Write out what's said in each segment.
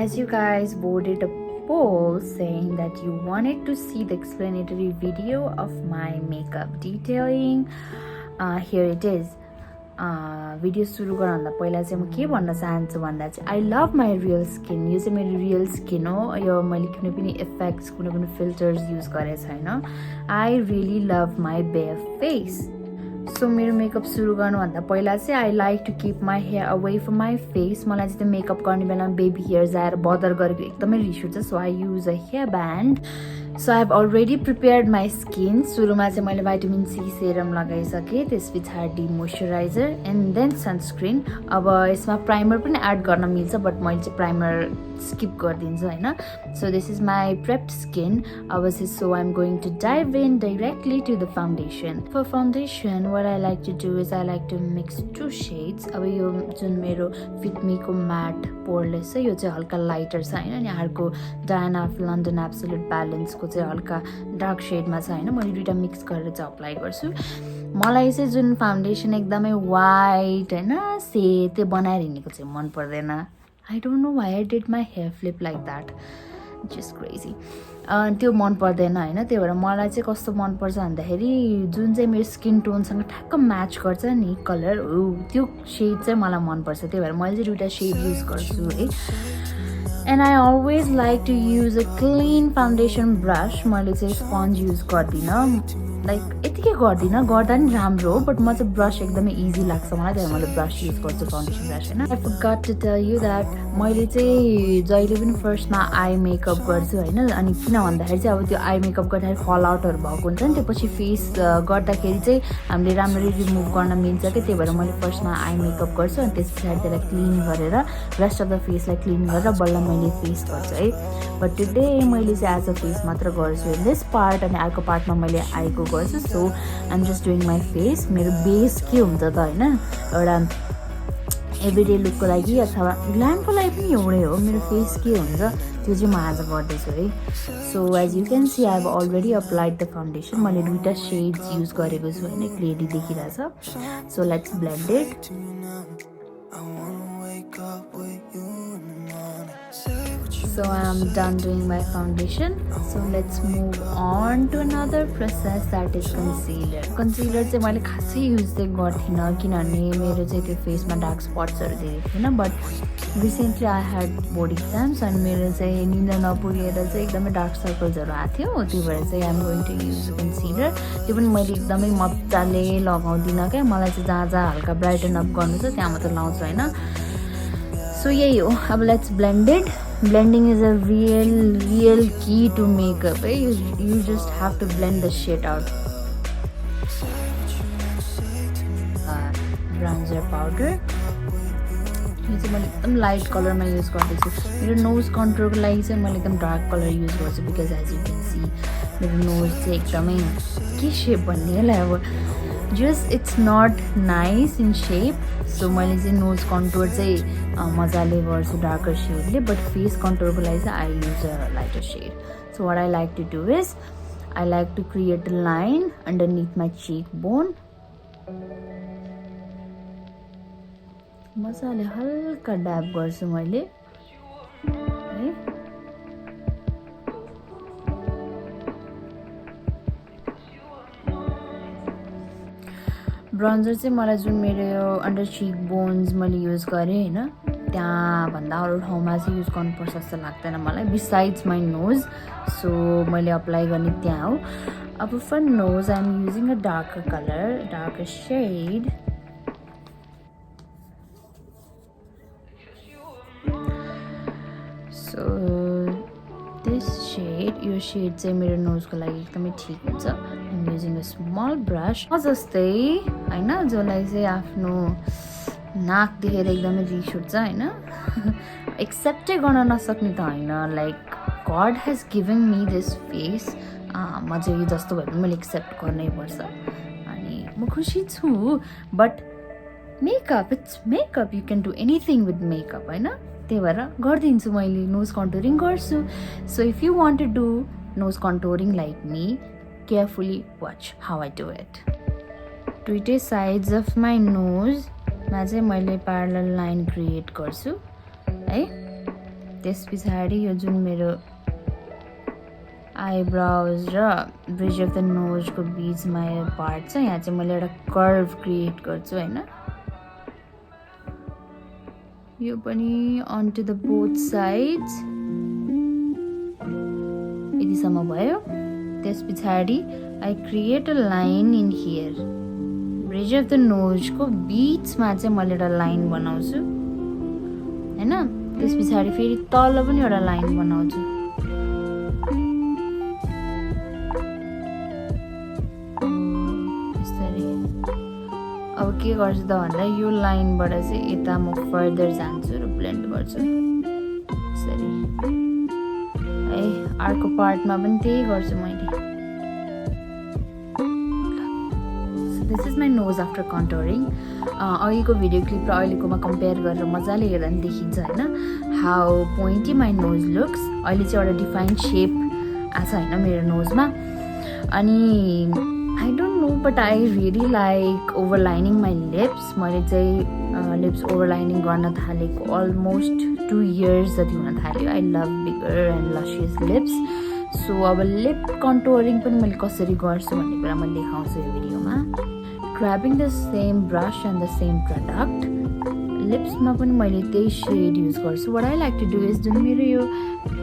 As you guys voted a poll saying that you wanted to see the explanatory video of my makeup detailing, here it is. Video सुरु गर्नुभन्दा पहिला चाहिँ म के भन्न चाहन्छु भन्दा चाहिँ I love my real skin. यो चाहिँ मेरो रियल स्किन हो. यो मैले कुनै पनि इफेक्ट्स कुनै पनि फिल्टर्स युज गरेको छैन. I really love my bare face. So मेरो मेकअप सुरु गर्नुभन्दा पहिला चाहिँ I like to keep my hair away from my face. मलाई चाहिँ त्यो मेकअप गर्ने बेलामा बेबी हेयर्स आएर बदर गरेको एकदमै रिस उठ्छ. So I use a hair band. So I have already prepared my skin. सुरुमा चाहिँ मैले भाइटामिन सी सेरम लगाइसकेँ, त्यस पछाडि मोइस्चराइजर एन्ड देन सनस्क्रिन. अब यसमा प्राइमर पनि एड गर्न मिल्छ बट मैले चाहिँ प्राइमर स्किप गरिदिन्छु होइन. So this is my prepped skin. अब चाहिँ so I am going to dive in directly to the foundation. For foundation what I like to do is I like to mix two shades. अब यो जुन मेरो फिटमीको mat poreless छ यो चाहिँ हल्का लाइटर छ होइन. अनि अर्को डायना अफ लन्डन एब्सोल्युट ब्यालेन्सको चाहिँ हल्का डार्क सेडमा छ होइन. मैले दुइटा मिक्स गरेर चाहिँ अप्लाई गर्छु. मलाई चाहिँ जुन फाउन्डेसन एकदमै वाइट होइन सेते बनाएर हिँडेको चाहिँ मन पर्दैन. I don't know why I did my hair flip like that, just crazy. त्यो मन पर्दैन होइन. त्यही भएर मलाई चाहिँ कस्तो मनपर्छ भन्दाखेरि जुन चाहिँ मेरो स्किन टोनसँग ठ्याक्क म्याच गर्छ नि कलर हो त्यो सेड चाहिँ मलाई मनपर्छ. त्यही भएर मैले चाहिँ दुइटा सेड युज गर्छु है. And I always like to use a clean foundation brush. मैले चाहिँ स्पन्ज युज गर्दिनँ. लाइक यतिकै गर्दिनँ, गर्दा नि राम्रो हो बट म चाहिँ ब्रस एकदमै इजी लाग्छ मलाई. त्यही भएर मैले ब्रस युज गर्छु, फाउन्डेसन ब्रस होइन. I forgot to tell you that मैले चाहिँ जहिले पनि फर्स्टमा आई मेकअप गर्छु होइन. अनि किन भन्दाखेरि चाहिँ अब त्यो आई मेकअप गर्दाखेरि फल आउटहरू भएको हुन्छ नि, त्यो पछि फेस गर्दाखेरि चाहिँ हामीले राम्ररी रिमुभ गर्न मिल्छ कि. त्यही भएर मैले फर्स्टमा आई मेकअप गर्छु अनि त्यस पछाडि त्यसलाई क्लिन गरेर रेस्ट अफ द फेसलाई क्लिन गरेर बल्ल मैले फेस गर्छु है. बट टुडे मैले चाहिँ एज अ फेस मात्र गर्छु दिस पार्ट अनि अर्को पार्टमा मैले आईको गर्छु. So I am just doing my face. मेरो बेस के हुन्छ त होइन, एउटा एभ्रिडे लुकको लागि अथवा ग्ल्यामको लागि पनि एउटै हो. मेरो फेस के हुन्छ त्यो चाहिँ म आज गर्दैछु है. So as you can see I have already applied the foundation. मैले दुइटा सेड्स युज गरेको छु होइन, क्लियरली देखिरहेछ. So let's blend it. So I am done doing my foundation. So let's move on to another process that is concealer. Concealer चाहिँ मैले खासै use चाहिँ गर्थिनँ किनभने मेरो चाहिँ त्यो फेसमा डार्क स्पट्सहरू धेरै थिएन. But recently I had board exams अनि मेरो चाहिँ निन्दा नपुगेर चाहिँ एकदमै डार्क सर्कल्सहरू आएको थियो. त्यो भएर चाहिँ I'm going to use concealer. त्यो पनि मैले एकदमै मजाले लगाउँदिनँ क्या. मलाई चाहिँ जहाँ जहाँ हल्का ब्राइटन अप गर्नु छ त्यहाँ मात्र लाउँछु होइन. सो यही हो. अब let's blended. Blending is a real key to makeup. You just have to blend the shit out. Bronzer powder. यो चाहिँ मैले एकदम लाइट कलरमा युज गर्दैछु. मेरो नोज कन्ट्रोलको लागि चाहिँ मैले एकदम डार्क कलर युज गर्छु because as you can see मेरो नोज चाहिँ एकदमै के सेप भन्ने होला अब just it's not nice in shape. So मैले चाहिँ नोज कन्ट्रोल चाहिँ मजाले गर्छु डार्कर सेडले. बट फेस कन्ट्रोलको लागि चाहिँ I use a lighter shade. So what I like to do is I like to create a line underneath my cheek bone. मजाले हल्का ड्याब गर्छु मैले है. ब्रन्जर चाहिँ मलाई जुन मेरो अन्डर चिक बोन्स मैले युज गरेँ होइन त्यहाँभन्दा अरू ठाउँमा चाहिँ युज गर्नुपर्छ जस्तो लाग्दैन मलाई बिसाइड्स माई नोज. सो मैले अप्लाई गर्ने त्यहाँ हो. अब for nose I am using a darker colour, darker shade. So this shade, यो सेड चाहिँ मेरो नोजको लागि एकदमै ठिक हुन्छ. I'm using a small brush जस्तै होइन जसलाई चाहिँ आफ्नो नाक देखेर एकदमै रिस उठ्छ होइन. एक्सेप्टै गर्न नसक्ने त होइन. Like God has given me this face. म चाहिँ जस्तो भए पनि मैले एक्सेप्ट गर्नै पर्छ अनि म खुसी छु. But makeup it's makeup. You can do anything with makeup होइन. त्यही भएर गरिदिन्छु मैले. नोज कन्टुरिङ गर्छु. So if you want to do nose contouring like me carefully watch how I do it. दुइटै साइड्स अफ माई नोजमा चाहिँ मैले प्यारलल लाइन क्रिएट गर्छु है. त्यस पछाडि यो जुन मेरो आइब्राउज र ब्रिज अफ द नोजको बिचमा यो पार्ट छ, यहाँ चाहिँ मैले एउटा कर्भ क्रिएट गर्छु हैन। यो पनि on to the both sides यतिसम्म भयो। त्यस पछाडि I create a line in here, bridge of the नोजको बिचमा चाहिँ मैले एउटा लाइन बनाउँछु हैन। त्यस पछाडि फेरि तल पनि एउटा लाइन बनाउँछु। अब के गर्छु त भन्दा यो लाइनबाट चाहिँ यता म फर्दर जान्छु र ब्लेन्ड गर्छु यसरी है। अर्को पार्टमा पनि त्यही गर्छु मैले। This is my nose after contouring. अघिको भिडियो क्लिप र अहिलेकोमा कम्पेयर गरेर मजाले हेर्दा पनि देखिन्छ होइन हाउ पोइन्टी माई नोज लुक्स। अहिले चाहिँ एउटा डिफाइन्ड सेप आएको छ होइन मेरो नोजमा। अनि I don't know but I really like overlining my lips. मैले चाहिँ लिप्स ओभरलाइनिङ गर्न थालेको अलमोस्ट 2 years जति हुन थाल्यो। I love bigger and luscious lips. So अब लिप कन्टोरिङ पनि मैले कसरी गर्छु भन्ने कुरा म देखाउँछु यो भिडियोमा। Grabbing the same brush and the same product, लिप्समा पनि मैले त्यही सेड युज गर्छु। What I like to do is जुन मेरो यो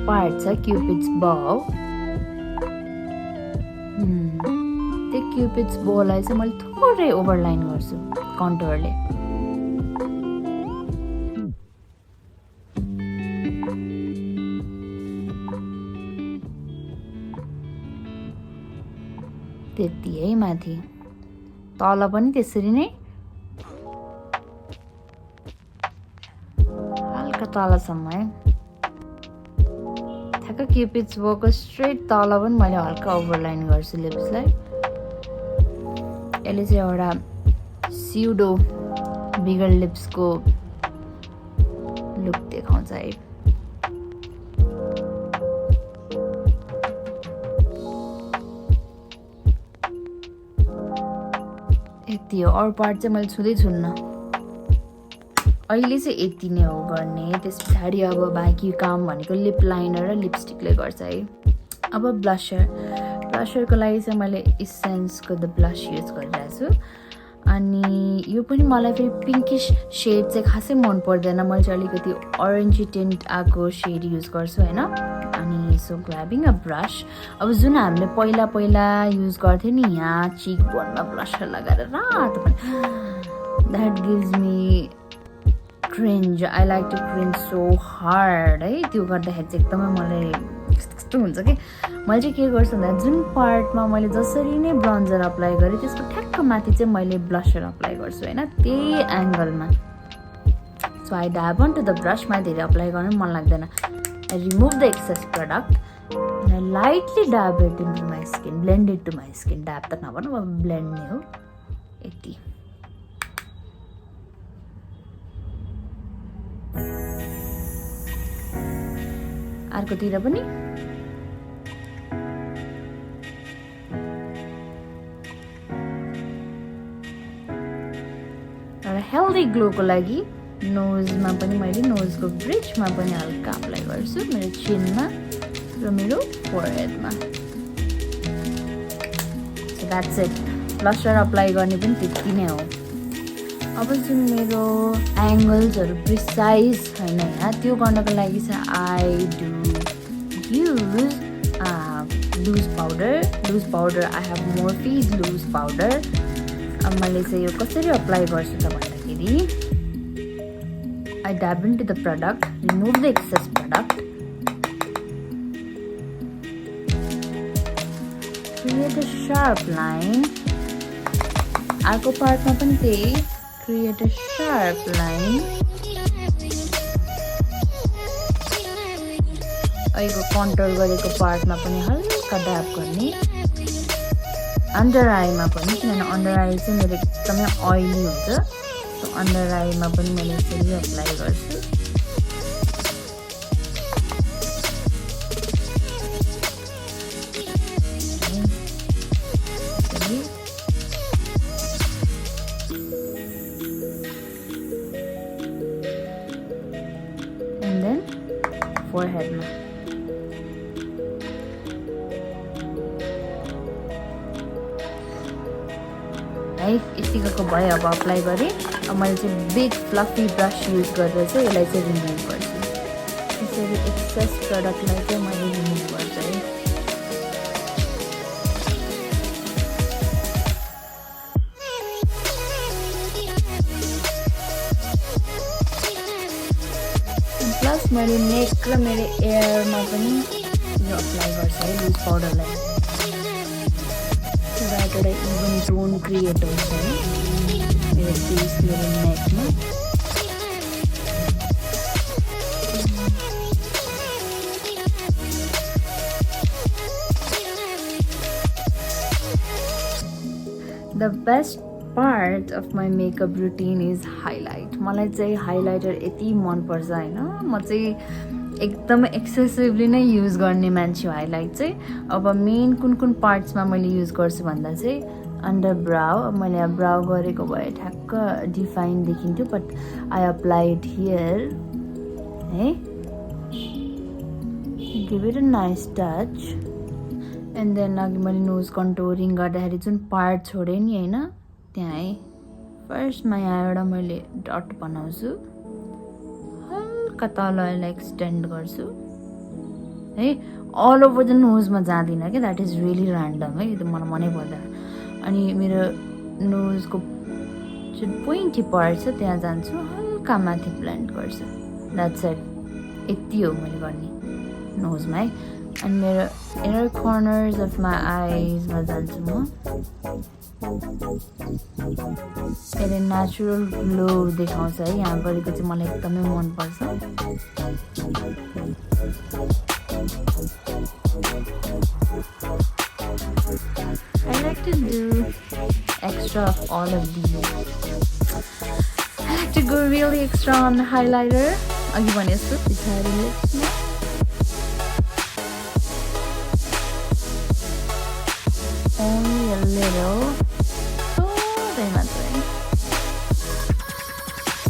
पार्ट छ क्युपिड्स बो, त्यो क्युपिड्स बोलाई चाहिँ मैले थोरै ओभरलाइन गर्छु कन्टोरले। त्यति है माथि, तल पनि त्यसरी नै हल्का तलसम्म है। ठ्याक्क क्युपिड्स बोको स्ट्रेट तल पनि मैले हल्का ओभरलाइन गर्छु लिप्सलाई। यसले चाहिँ एउटा स्युडो बिगर लिप्सको लुक देखाउँछ है। यति हो, अरू पार्ट चाहिँ मैले छुँदै छुन्न। अहिले चाहिँ यति नै हो गर्ने। त्यस पछाडि अब बाँकी काम भनेको लिप लाइनर र लिपस्टिकले गर्छ है। अब ब्लसरको लागि चाहिँ मैले इसेन्सको द ब्लस युज गरिरहेको छु। अनि यो पनि मलाई फेरि पिङ्किस सेड चाहिँ खासै मन पर्दैन। मैले चाहिँ अलिकति अरेन्जी टिन्ट आएको सेड युज गर्छु होइन। अनि सो ग्राबिङ अ ब्रस, अब जुन हामीले पहिला युज गर्थ्यौँ नि यहाँ चिक बोनमा ब्लसर लगाएर रातो पनि, that gives me cringe. I like to cringe so hard है। त्यो गर्दाखेरि चाहिँ एकदमै मलाई कस्तो हुन्छ कि मैले चाहिँ के गर्छु भन्दा जुन पार्टमा मैले जसरी नै ब्रन्जर अप्लाई गरेँ त्यसको ठ्याक्क माथि चाहिँ मैले ब्लसर अप्लाई गर्छु होइन, त्यही एङ्गलमा। So I dab on to the ब्रसमा धेरै अप्लाई गर्नु मन लाग्दैन। I remove the excess product and I lightly dab it into my skin, blend it to my skin. Dab त नभनौँ, अब ब्लेन्ड नै हो। यति अर्कोतिर पनि एउटा हेल्दी ग्लोको लागि नोजमा पनि मैले नोजको ब्रिजमा पनि हल्का अप्लाई गर्छु, मेरो चिनमा र मेरो फोरहेडमा। So that's it. Blusher apply गर्ने पनि त्यति नै हो। अब जुन मेरो एङ्गल्सहरू प्रिसाइज छैन यहाँ, त्यो गर्नको लागि चाहिँ I do use loose powder. I have Morphe's loose powder. अब मैले चाहिँ यो कसरी अप्लाई गर्छु त भन्दाखेरि I dab into the product, remove the excess product, create a sharp line. अर्को पार्टमा पनि त्यही, क्रिएट अ शार्प लाइन। अहिलेको कन्ट्रोल गरेको पार्टमा पनि हल्का ड्याब गर्ने। अन्डर आईमा पनि, किनभने अन्डर आई चाहिँ मेरो एकदमै ऑयली हुन्छ, सो अन्डर आईमा पनि मैले यसरी अप्लाई गर्छु। है यतिको भयो अब अप्लाई गरेँ अब मैले चाहिँ बिग फ्लफी ब्रस युज गरेर चाहिँ यसलाई चाहिँ रिमुभ गर्छु यसरी एक्सेस प्रडक्टलाई चाहिँ मैले रिमुभ गर्छु है प्लस मैले नेक र मेरो एयरमा पनि यो अप्लाई गर्छु है लुज पाउडरलाई एउटा इभन टोन क्रिएट हुन्छ है मेरो फेस मेरो नेकमा the best part of my makeup routine is highlight मलाई चाहिँ हाइलाइटर यति मनपर्छ होइन म चाहिँ एकदमै एक्सेसिभली नै युज गर्ने मान्छे हो हाइलाइट चाहिँ अब मेन कुन पार्ट्समा मैले युज गर्छु भन्दा चाहिँ अन्डर ब्राउ अब मैले अब ब्राउ गरेको भए ठ्याक्क डिफाइन देखिन्थ्यो बट आई अप्लाइड हियर है give it a nice touch and then अघि मैले नोज कन्टोरिङ गर्दाखेरि जुन पार्ट छोडेँ नि होइन त्यहाँ है फर्स्टमा यहाँ एउटा मैले डट बनाउँछु हल्का तल यसलाई एक्सटेन्ड गर्छु है अल ओभर द नोजमा जाँदिनँ कि द्याट इज रियली ऱ्यान्डम है यो त मलाई मनै पर्दैन अनि मेरो नोजको जुन पोइन्टी पार्ट छ त्यहाँ जान्छु हल्का माथि ब्लेन्ड गर्छु द्याट्स इट यति हो मैले गर्ने नोजमा है अनि मेरो इनर कर्नर्स अफ माई आइजमा जान्छु म यसले नेचुरल ग्लो देखाउँछ है यहाँ गरेको चाहिँ मलाई एकदमै मनपर्छ I like to do extra of all of these. I like to go really extra on the highlighter. अघि भने जस्तो पछाडि लिप्समा only a little. थोरै मात्रै.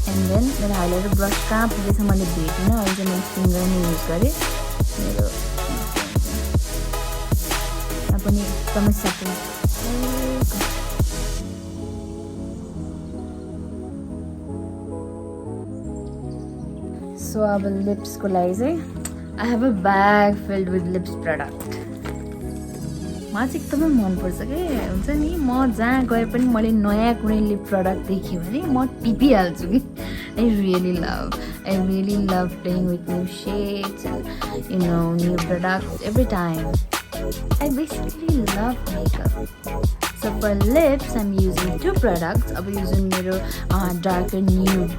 And then मेरो हाइलाइटर ब्रस कहाँ पुगेछ मैले भेटिनँ अहिले चाहिँ मैले फिङ्गर नै युज गरेँ मेरो यहाँ पनि एकदमै सटल सो अब लिप्सको लागि चाहिँ I have a bag filled with lips product मलाई चाहिँ एकदमै मनपर्छ कि हुन्छ नि म जहाँ गए पनि मैले नयाँ कुनै लिप प्रडक्ट देखेँ भने म टिपिहाल्छु कि I really love playing with new shades and you know new products every time I basically love makeup. So for lips, I'm using two products. अब using मेरो darker nude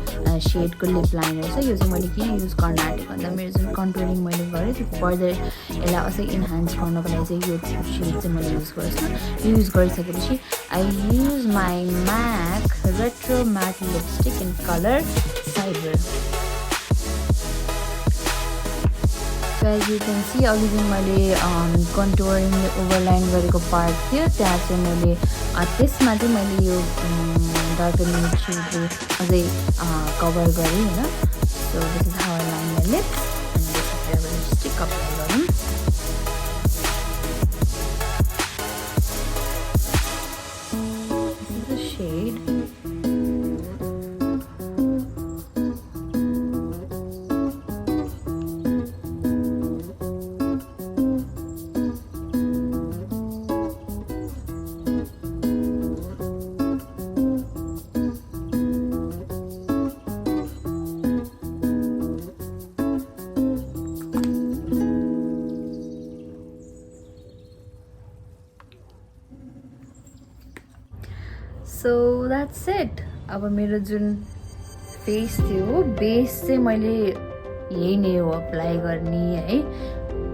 shade को lip liner छ यो चाहिँ मैले किन use गर्न आँटेको भन्दा मेरो जुन कन्टुरिङ मैले गरेँ त्यो फर्दर यसलाई अझै इन्हान्स गर्नको लागि चाहिँ यो सेड चाहिँ मैले युज गर्छु युज गरिसकेपछि I use my MAC Retro Matte Lipstick in color Cyber. So as you can see अघि जुन मैले कन्टुरिङ ओभरलाइन गरेको पार्ट थियो त्यहाँ चाहिँ मैले त्यसमा चाहिँ मैले यो डार्कर न्युड सेडले अझै कभर गरेँ होइन so this is how I line my lips अनि त्यसपछि अब लिपस्टिक अप्लाई गरौँ this is the said so that's it अब मेरो जुन फेस थियो बेस चाहिँ मैले यही नै हो अप्लाई गर्ने है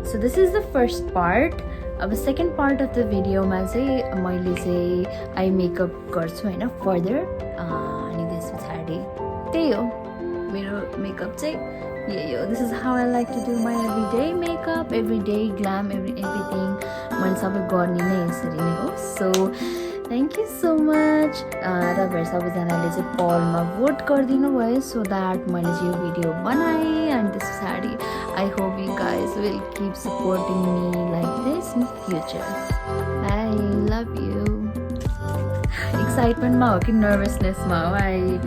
so this is the first part अब सेकेन्ड पार्ट अफ द भिडियोमा चाहिँ मैले चाहिँ आई मेकअप गर्छु होइन फर्दर अनि त्यस पछाडि त्यही हो मेरो मेकअप चाहिँ यही हो this is how I like to do my everyday makeup everyday glam everything मैले सबै गर्ने नै यसरी नै हो so thank you so much तपाईँहरू सबैजनाले चाहिँ पलमा भोट गरिदिनु भयो सो द्याट मैले चाहिँ यो भिडियो बनाएँ अनि त्यस पछाडि I hope you guys will keep supporting me like this in future I love you एक्साइटमेन्टमा हो कि नर्भसनेसमा हो I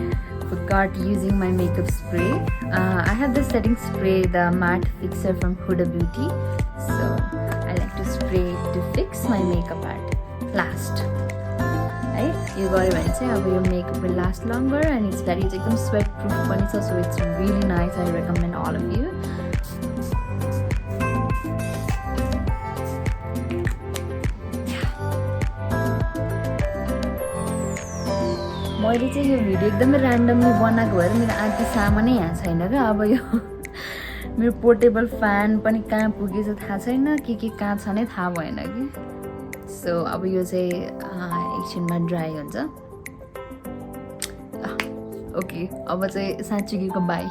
forgot using my makeup spray. I have this setting spray, the matte fixer from Huda Beauty. So I like to spray it to fix my makeup at last. Right? You got it. Your makeup will last longer and it's very sweat proof. So it's really nice. I recommend all of you. मैले चाहिँ यो video एकदमै randomly बनाएको भएर मेरो आदि सामानै यहाँ छैन क्या अब यो मेरो पोर्टेबल फ्यान पनि कहाँ पुगेछ थाहा छैन के कहाँ छ नै थाहा भएन कि सो अब यो चाहिँ एकछिनमा ड्राई हुन्छ ओके अब चाहिँ साँच्चीको बाई